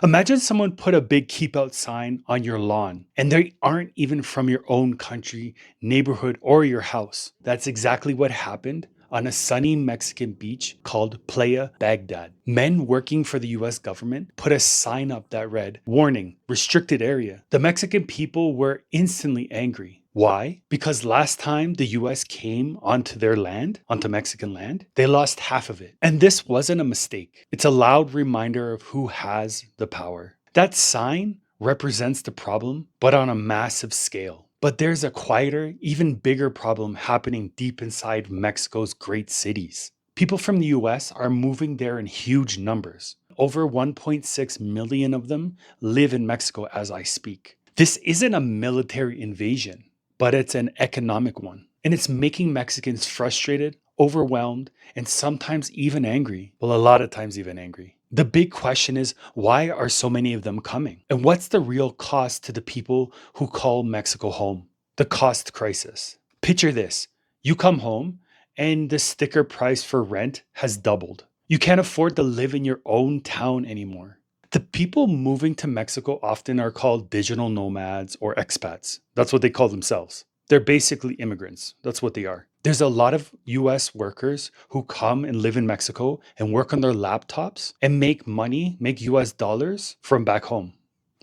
Imagine someone put a big keep out sign on your lawn and they aren't even from your own country, neighborhood, or your house. That's exactly what happened on a sunny Mexican beach called Playa Bagdad. Men working for the US government put a sign up that read, "Warning, restricted area." The Mexican people were instantly angry. Why? Because last time the US came onto their land, onto Mexican land, they lost half of it. And this wasn't a mistake. It's a loud reminder of who has the power. That sign represents the problem, but on a massive scale. But there's a quieter, even bigger problem happening deep inside Mexico's great cities. People from the US are moving there in huge numbers. Over 1.6 million of them live in Mexico as I speak. This isn't a military invasion, but it's an economic one. And it's making Mexicans frustrated, overwhelmed, and sometimes even angry. Well, a lot of times even angry. The big question is, why are so many of them coming? And what's the real cost to the people who call Mexico home? The cost crisis. Picture this. You come home and the sticker price for rent has doubled. You can't afford to live in your own town anymore. The people moving to Mexico often are called digital nomads or expats. That's what they call themselves. They're basically immigrants. That's what they are. There's a lot of US workers who come and live in Mexico and work on their laptops and make money, make US dollars from back home.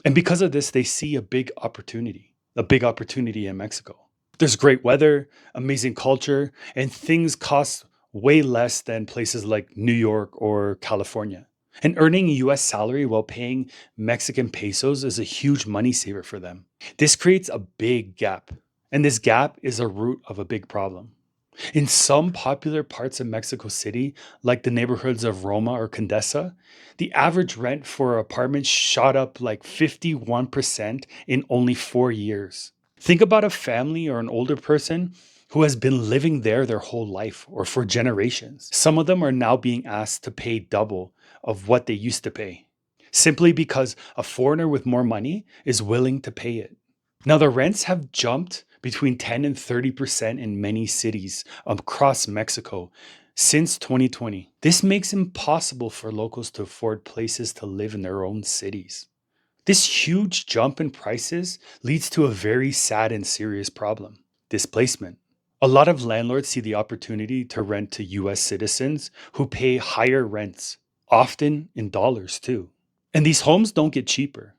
And because of this, they see a big opportunity in Mexico. There's great weather, amazing culture, and things cost way less than places like New York or California. And earning a US salary while paying Mexican pesos is a huge money saver for them. This creates a big gap, and this gap is a root of a big problem. In some popular parts of Mexico City, like the neighborhoods of Roma or Condesa, the average rent for apartments shot up like 51% in only 4 years. Think about a family or an older person who has been living there their whole life or for generations. Some of them are now being asked to pay double of what they used to pay, simply because a foreigner with more money is willing to pay it. Now, the rents have jumped between 10 and 30% in many cities across Mexico since 2020. This makes it impossible for locals to afford places to live in their own cities. This huge jump in prices leads to a very sad and serious problem: displacement. A lot of landlords see the opportunity to rent to US citizens who pay higher rents, often in dollars too. And these homes don't get cheaper.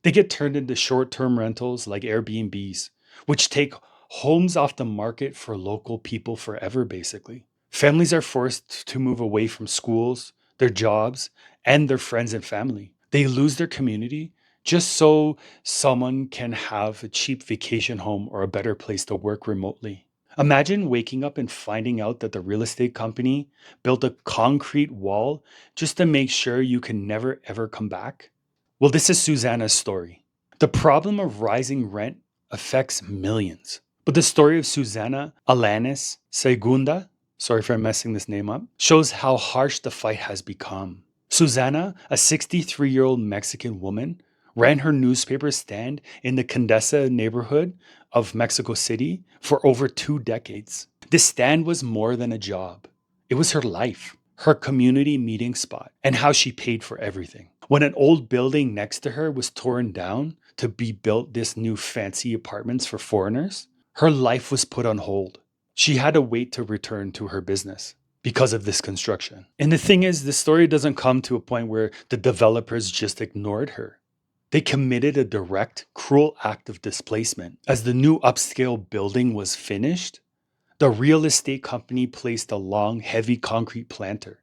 They get turned into short term rentals like Airbnbs, which take homes off the market for local people forever, basically. Families are forced to move away from schools, their jobs, and their friends and family. They lose their community just so someone can have a cheap vacation home or a better place to work remotely. Imagine waking up and finding out that the real estate company built a concrete wall just to make sure you can never ever come back. Well, this is Susana's story. The problem of rising rent affects millions. But the story of Susana Alanis Segunda, sorry if I'm messing this name up, shows how harsh the fight has become. Susana, a 63-year-old Mexican woman, ran her newspaper stand in the Condesa neighborhood of Mexico City for over 2 decades. This stand was more than a job. It was her life, her community meeting spot, and how she paid for everything. When an old building next to her was torn down to be built this new fancy apartments for foreigners, her life was put on hold. She had to wait to return to her business because of this construction. And the thing is, the story doesn't come to a point where the developers just ignored her. They committed a direct, cruel act of displacement. As the new upscale building was finished, the real estate company placed a long, heavy concrete planter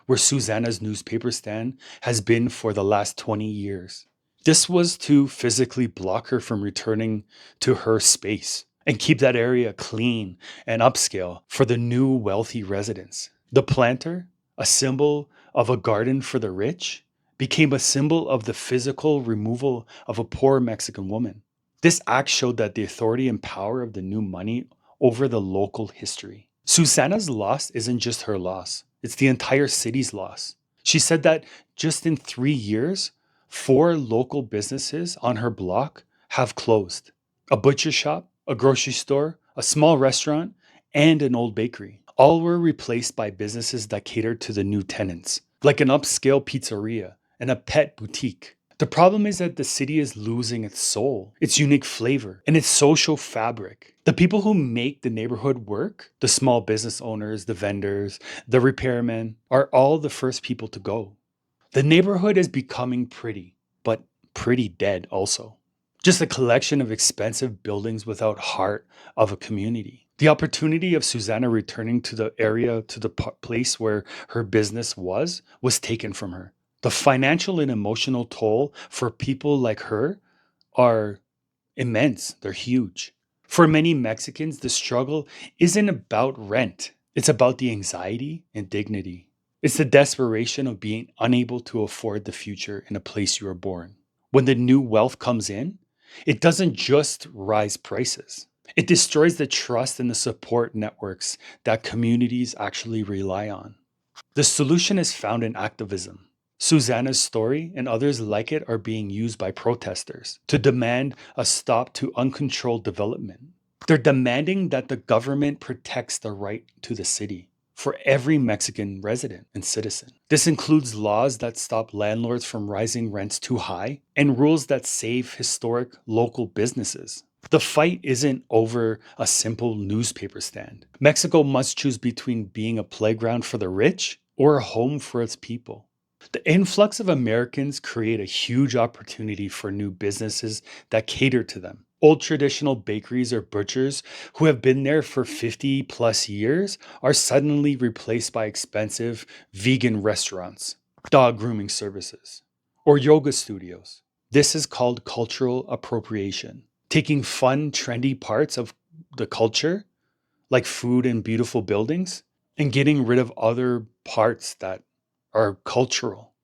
where Susana's newspaper stand has been for the last 20 years. This was to physically block her from returning to her space and keep that area clean and upscale for the new wealthy residents. The planter, a symbol of a garden for the rich, became a symbol of the physical removal of a poor Mexican woman. This act showed that the authority and power of the new money over the local history. Susana's loss isn't just her loss, it's the entire city's loss. She said that just in 3 years, 4 local businesses on her block have closed: a butcher shop, a grocery store, a small restaurant, and an old bakery. All were replaced by businesses that catered to the new tenants, like an upscale pizzeria and a pet boutique. The problem is that the city is losing its soul, its unique flavor, and its social fabric. The people who make the neighborhood work, the small business owners, the vendors, the repairmen, are all the first people to go. The neighborhood is becoming pretty, but pretty dead also. Just a collection of expensive buildings without heart of a community. The opportunity of Susana returning to the area, to the place where her business was taken from her. The financial and emotional toll for people like her are immense. They're huge. For many Mexicans, the struggle isn't about rent, it's about the anxiety and dignity. It's the desperation of being unable to afford the future in a place you were born. When the new wealth comes in, it doesn't just rise prices. It destroys the trust and the support networks that communities actually rely on. The solution is found in activism. Susanna's story and others like it are being used by protesters to demand a stop to uncontrolled development. They're demanding that the government protects the right to the city for every Mexican resident and citizen. This includes laws that stop landlords from raising rents too high and rules that save historic local businesses. The fight isn't over a simple newspaper stand. Mexico must choose between being a playground for the rich or a home for its people. The influx of Americans create a huge opportunity for new businesses that cater to them. Old traditional bakeries or butchers who have been there for 50 plus years are suddenly replaced by expensive vegan restaurants, dog grooming services, or yoga studios. This is called cultural appropriation, taking fun, trendy parts of the culture, like food and beautiful buildings, and getting rid of other parts that are cultural,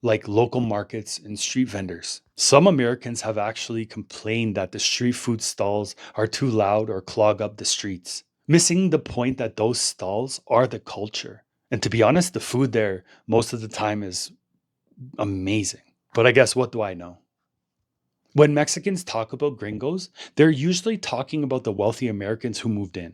like local markets and street vendors. Some Americans have actually complained that the street food stalls are too loud or clog up the streets, missing the point that those stalls are the culture. And to be honest, the food there most of the time is amazing. But I guess what do I know? When Mexicans talk about gringos, they're usually talking about the wealthy Americans who moved in.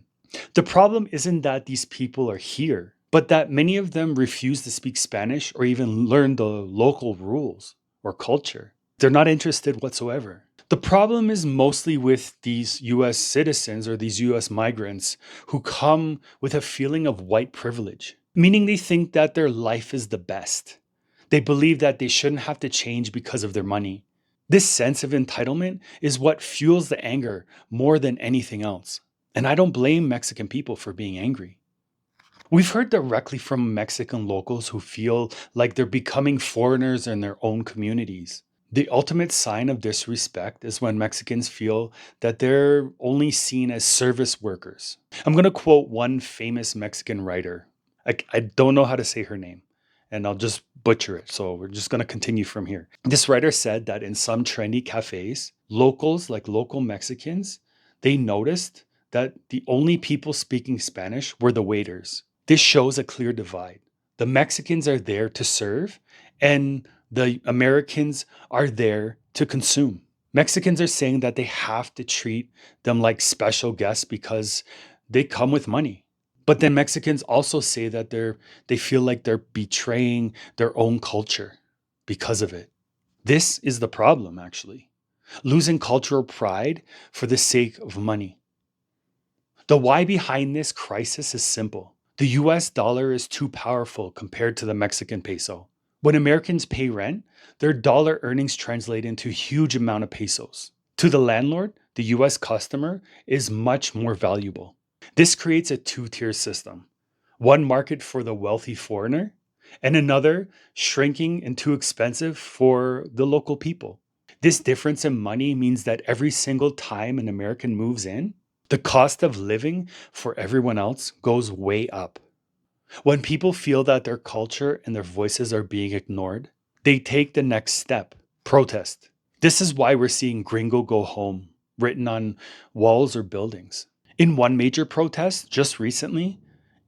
The problem isn't that these people are here, but that many of them refuse to speak Spanish or even learn the local rules or culture. They're not interested whatsoever. The problem is mostly with these US citizens or these US migrants who come with a feeling of white privilege, meaning they think that their life is the best. They believe that they shouldn't have to change because of their money. This sense of entitlement is what fuels the anger more than anything else. And I don't blame Mexican people for being angry. We've heard directly from Mexican locals who feel like they're becoming foreigners in their own communities. The ultimate sign of disrespect is when Mexicans feel that they're only seen as service workers. I'm going to quote one famous Mexican writer. I don't know how to say her name, and I'll just butcher it. So we're just going to continue from here. This writer said that in some trendy cafes, locals, like local Mexicans, they noticed that the only people speaking Spanish were the waiters. This shows a clear divide. The Mexicans are there to serve, and the Americans are there to consume. Mexicans are saying that they have to treat them like special guests because they come with money. But then Mexicans also say that they feel like they're betraying their own culture because of it. This is the problem, actually. Losing cultural pride for the sake of money. The why behind this crisis is simple. The US dollar is too powerful compared to the Mexican peso. When Americans pay rent, their dollar earnings translate into a huge amount of pesos. To the landlord, the US customer is much more valuable. This creates a two-tier system. One market for the wealthy foreigner, and another shrinking and too expensive for the local people. This difference in money means that every single time an American moves in, the cost of living for everyone else goes way up. When people feel that their culture and their voices are being ignored, they take the next step, protest. This is why we're seeing Gringo Go Home written on walls or buildings. In one major protest just recently,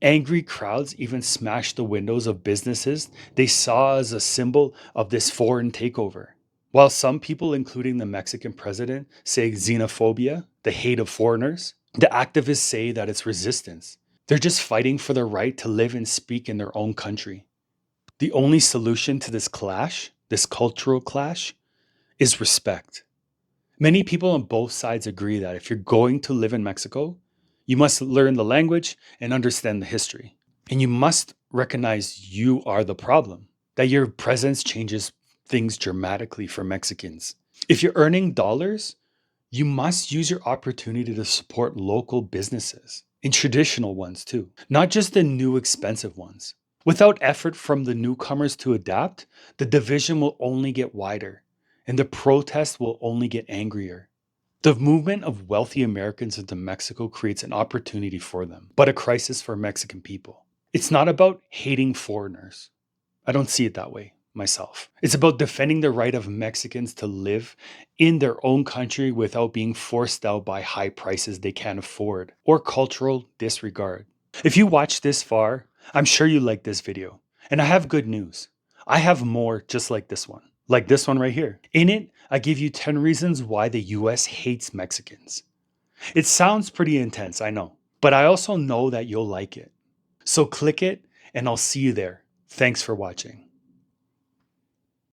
angry crowds even smashed the windows of businesses they saw as a symbol of this foreign takeover. While some people, including the Mexican president, say xenophobia, the hate of foreigners, the activists say that it's resistance. They're just fighting for the right to live and speak in their own country. The only solution to this clash, this cultural clash, is respect. Many people on both sides agree that if you're going to live in Mexico, you must learn the language and understand the history. And you must recognize you are the problem, that your presence changes things dramatically for Mexicans. If you're earning dollars, you must use your opportunity to support local businesses and traditional ones too, not just the new expensive ones. Without effort from the newcomers to adapt, the division will only get wider and the protest will only get angrier. The movement of wealthy Americans into Mexico creates an opportunity for them, but a crisis for Mexican people. It's not about hating foreigners. I don't see it that way myself. It's about defending the right of Mexicans to live in their own country without being forced out by high prices they can't afford or cultural disregard. If you watched this far, I'm sure you liked this video. And I have good news. I have more just like this one right here. In it, I give you 10 reasons why the US hates Mexicans. It sounds pretty intense, I know, but I also know that you'll like it. So click it and I'll see you there. Thanks for watching.